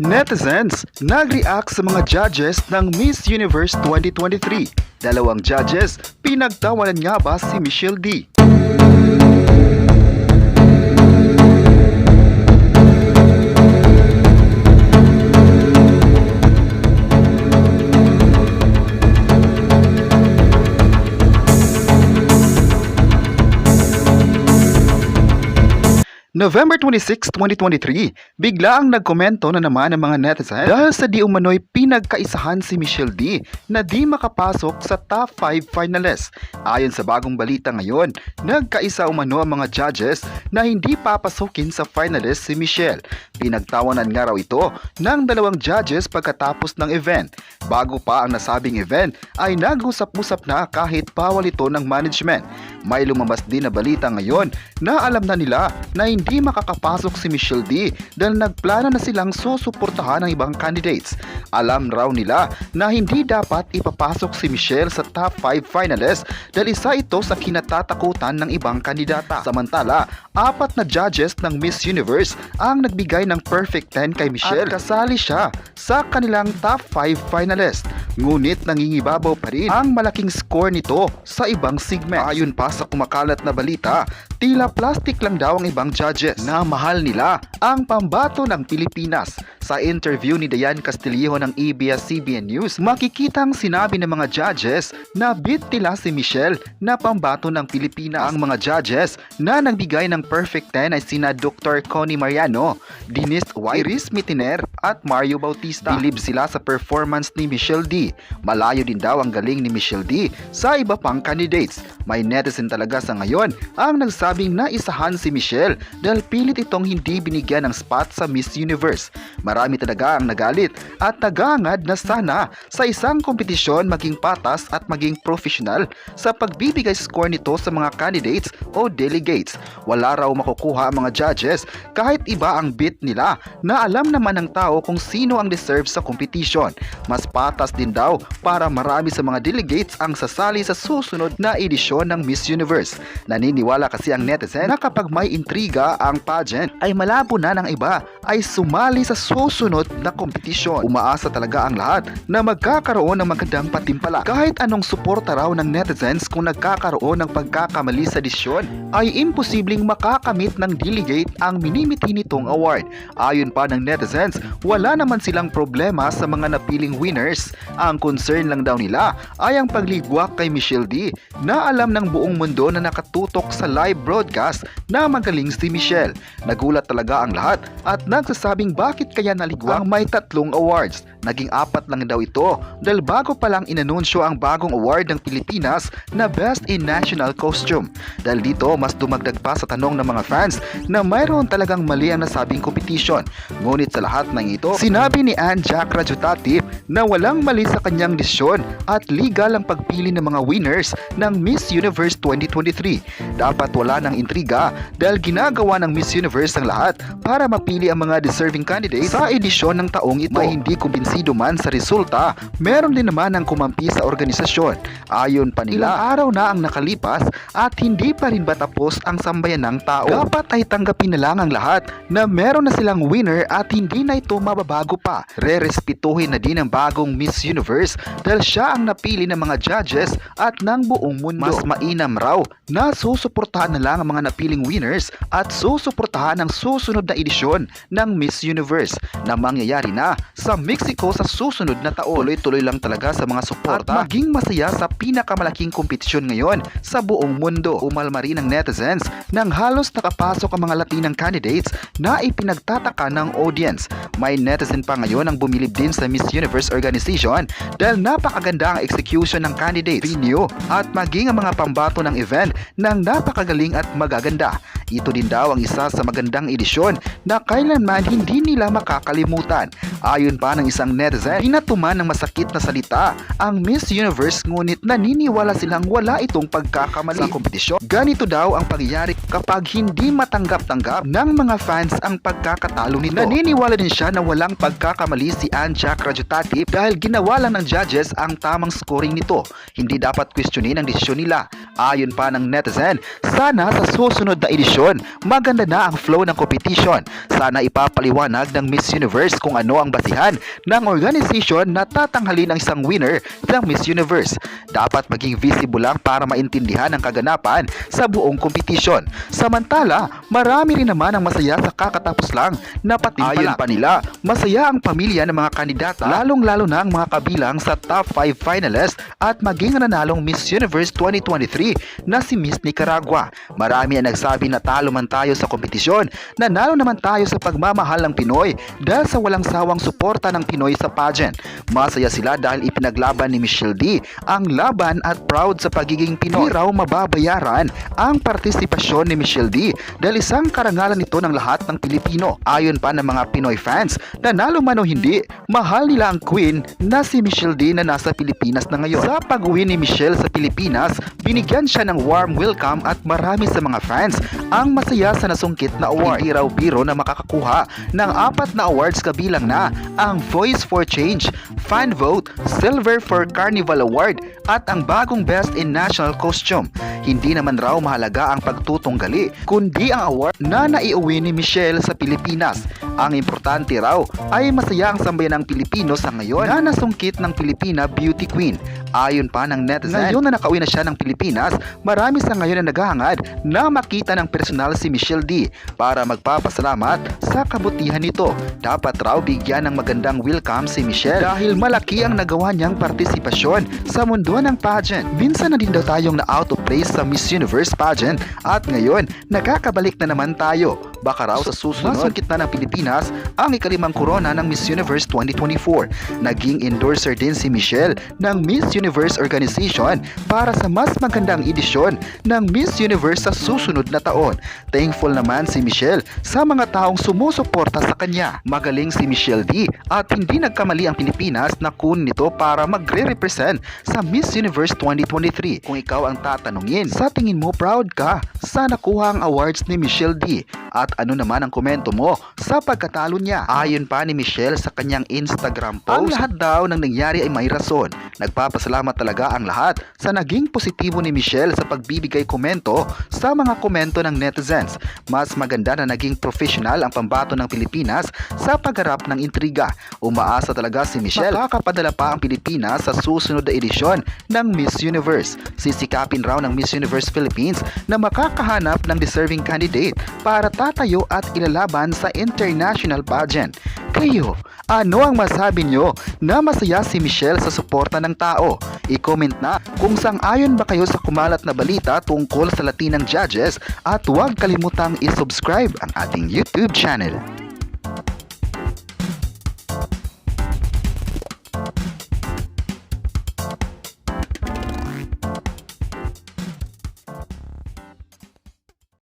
Netizens, nag-react sa mga judges ng Miss Universe 2023. Dalawang judges, pinagtawanan nga ba si Michelle D? November 26, 2023, bigla ang nagkomento na naman ang mga netizens dahil sa di umano'y pinagkaisahan si Michelle D na di makapasok sa top 5 finalists. Ayon sa bagong balita ngayon, nagkaisa umano ang mga judges na hindi papasukin sa finalist si Michelle. Pinagtawanan nga raw ito ng dalawang judges pagkatapos ng event. Bago pa ang nasabing event ay nag-usap-usap na kahit bawal ito ng management. May lumabas din na balita ngayon na alam na nila na hindi makakapasok si Michelle D dahil nagplano na silang susuportahan ng ibang candidates. Alam raw nila na hindi dapat ipapasok si Michelle sa top 5 finalists dahil isa ito sa kinatatakutan ng ibang kandidata. Samantala, 4 na judges ng Miss Universe ang nagbigay ng perfect 10 kay Michelle at kasali siya sa kanilang top 5 finalists. Ngunit nangingibabaw pa rin ang malaking score nito sa ibang segment. Ayon pa sa kumakalat na balita, tila plastic lang daw ang ibang judges na mahal nila ang pambato ng Pilipinas. Sa interview ni Diane Castillo ng ABS-CBN News, makikitang sinabi ng mga judges na beat nila si Michelle na pambato ng Pilipinas. Ang mga judges na nagbigay ng perfect 10 ay sina Dr. Connie Mariano, Denise White, Iris Mitiner at Mario Bautista. Bilib sila sa performance ni Michelle D. Malayo din daw ang galing ni Michelle D sa iba pang candidates. May netizen talaga sa ngayon ang nagsabing naisahan si Michelle dahil pilit itong hindi binigyan ng spot sa Miss Universe. Marami talaga ang nagalit at nagangad na sana sa isang kompetisyon maging patas at maging professional sa pagbibigay score nito sa mga candidates o delegates. Wala raw makukuha ang mga judges kahit iba ang beat nila na alam naman ng tao kung sino ang deserve sa competition. Mas patas din daw para marami sa mga delegates ang sasali sa susunod na edisyon ng Miss Universe. Naniniwala kasi ang netizen na kapag may intriga ang pageant ay malabo na ng iba ay sumali sa susunod na kompetisyon. Umaasa talaga ang lahat na magkakaroon ng magandang patimpala. Kahit anong suporta raw ng netizens kung nagkakaroon ng pagkakamali sa edisyon ay imposibleng makakamit ng delegate ang minimiti nitong award. Ayon pa ng netizens, wala naman silang problema sa mga napiling winners. Ang concern lang daw nila ay ang pagligwak kay Michelle D na alam ng buong mundo na nakatutok sa live broadcast na magaling si Michelle. Nagulat talaga ang lahat at nagsasabing bakit kaya naligwak ang may 3 awards. Naging 4 lang daw ito dahil bago pa lang inanunsyo ang bagong award ng Pilipinas na Best in National Costume. Dahil dito mas dumagdag pa sa tanong ng mga fans na mayroon talagang mali ang nasabing competition. Ngunit sa lahat ng ito, sinabi ni Ann Jack Rajutatip na walang mali sa kanyang desisyon at legal ang pagpili ng mga winners ng Miss Universe 2023. Dapat wala ng intriga dahil ginagawa ng Miss Universe ang lahat para mapili ang mga deserving candidates sa edisyon ng taong ito. May hindi kumbinsido man sa resulta, meron din naman ang kumampi sa organisasyon. Ayon pa nila, ilang araw na ang nakalipas at hindi pa rin ba tapos ang sambayan ng tao. Dapat ay tanggapin na lang ang lahat na meron na silang winner at hindi na ito mababago pa. Rerespetuhin na din ang bagong Miss Universe dahil siya ang napili ng mga judges at ng buong mundo. Mas mainam raw na susuportahan na lang ang mga napiling winners at susuportahan ang susunod na edisyon ng Miss Universe na mangyayari na sa Mexico sa susunod na taon. Tuloy-tuloy lang talaga sa mga suporta at maging masaya sa pinakamalaking kompetisyon ngayon sa buong mundo. Umalma rin ang netizens nang halos nakapasok ang mga Latinang candidates na ipinagtataka ng audience. May netizen pa ngayon ang bumilib din sa Miss Universe organization dahil napakaganda ang execution ng candidate, venue at maging ang mga pambato ng event ng napakagaling at magaganda. Ito din daw ang isa sa magandang edisyon na kailanman hindi nila makakalimutan. Ayon pa ng isang netizen, pinatuman ng masakit na salita ang Miss Universe ngunit naniniwala silang wala itong pagkakamali sa kompetisyon. Ganito daw ang pangyayari kapag hindi matanggap-tanggap ng mga fans ang pagkakatalo nito. Naniniwala din siya na walang pagkakamali si Ann Jack Rajutatip dahil ginawa lang ng judges ang tamang scoring nito. Hindi dapat questionin ang desisyon nila. Ayon pa ng netizen, sana sa susunod na edisyon kompetisyon. Maganda na ang flow ng kompetisyon. Sana ipapaliwanag ng Miss Universe kung ano ang basihan ng organization na tatanghalin ang isang winner ng Miss Universe. Dapat maging visible lang para maintindihan ang kaganapan sa buong kompetisyon. Samantala, marami rin naman ang masaya sa kakatapos lang na patimpalak. Ayon pa nila, masaya ang pamilya ng mga kandidata, lalong-lalo na ang mga kabilang sa top 5 finalists at maging nanalong Miss Universe 2023 na si Miss Nicaragua. Marami ang nagsabi na talo man tayo sa kompetisyon, nanalo naman tayo sa pagmamahal ng Pinoy dahil sa walang sawang suporta ng Pinoy sa pageant. Masaya sila dahil ipinaglaban ni Michelle D ang laban at proud sa pagiging Pinoy. Di raw mababayaran ang partisipasyon ni Michelle D dahil isang karangalan ito ng lahat ng Pilipino. Ayon pa ng mga Pinoy fans, nanalo man o hindi, mahal nila ang queen na si Michelle D na nasa Pilipinas na ngayon. Sa pag-uwi ni Michelle sa Pilipinas, binigyan siya ng warm welcome at marami sa mga fans ang masaya sa nasungkit na award. Hindi raw biro na makakakuha ng 4 na awards kabilang na ang Voice for Change, Fan Vote, Silver for Carnival Award at ang bagong Best in National Costume. Hindi naman raw mahalaga ang pagtutunggali kundi ang award na naiuwi ni Michelle sa Pilipinas. Ang importante raw ay masaya ang sambayan ng Pilipino sa ngayon na nasungkit ng Pilipina Beauty Queen. Ayon pa ng netizen, ngayon na nakauwi na siya ng Pilipinas, marami sa ngayon na naghahangad na makita ng personal si Michelle D para magpapasalamat sa kabutihan nito. Dapat raw bigyan ng magandang welcome si Michelle dahil malaki ang nagawa niyang partisipasyon sa mundo ng pageant. Minsan na din daw tayong na-out of place sa Miss Universe pageant at ngayon nakakabalik na naman tayo. Baka raw sa susunod, masungkit na ng Pilipinas ang ikalimang korona ng Miss Universe 2024. Naging endorser din si Michelle ng Miss Universe Organization para sa mas magandang edisyon ng Miss Universe sa susunod na taon. Thankful naman si Michelle sa mga taong sumusuporta sa kanya. Magaling si Michelle D at hindi nagkamali ang Pilipinas na kunin nito para magre-represent sa Miss Universe 2023. Kung ikaw ang tatanungin, sa tingin mo proud ka sa nakuha ang awards ni Michelle D? At ano naman ang komento mo sa pagkatalo niya? Ayon pa ni Michelle sa kanyang Instagram post, ang lahat daw ng nangyari ay may rason. Nagpapasalamat talaga ang lahat sa naging positibo ni Michelle sa pagbibigay komento sa mga komento ng netizens. Mas maganda na naging professional ang pambato ng Pilipinas sa pagharap ng intriga. Umaasa talaga si Michelle makakapadala pa ang Pilipinas sa susunod na edisyon ng Miss Universe. Sisikapin raw ng Miss Universe Philippines na makakahanap ng deserving candidate para tatayo at ilalaban sa international pageant. Kayo, ano ang masabi nyo na masaya si Michelle sa suporta ng tao? I-comment na kung sang-ayon ba kayo sa kumalat na balita tungkol sa Latinang judges at huwag kalimutang i-subscribe ang ating YouTube channel.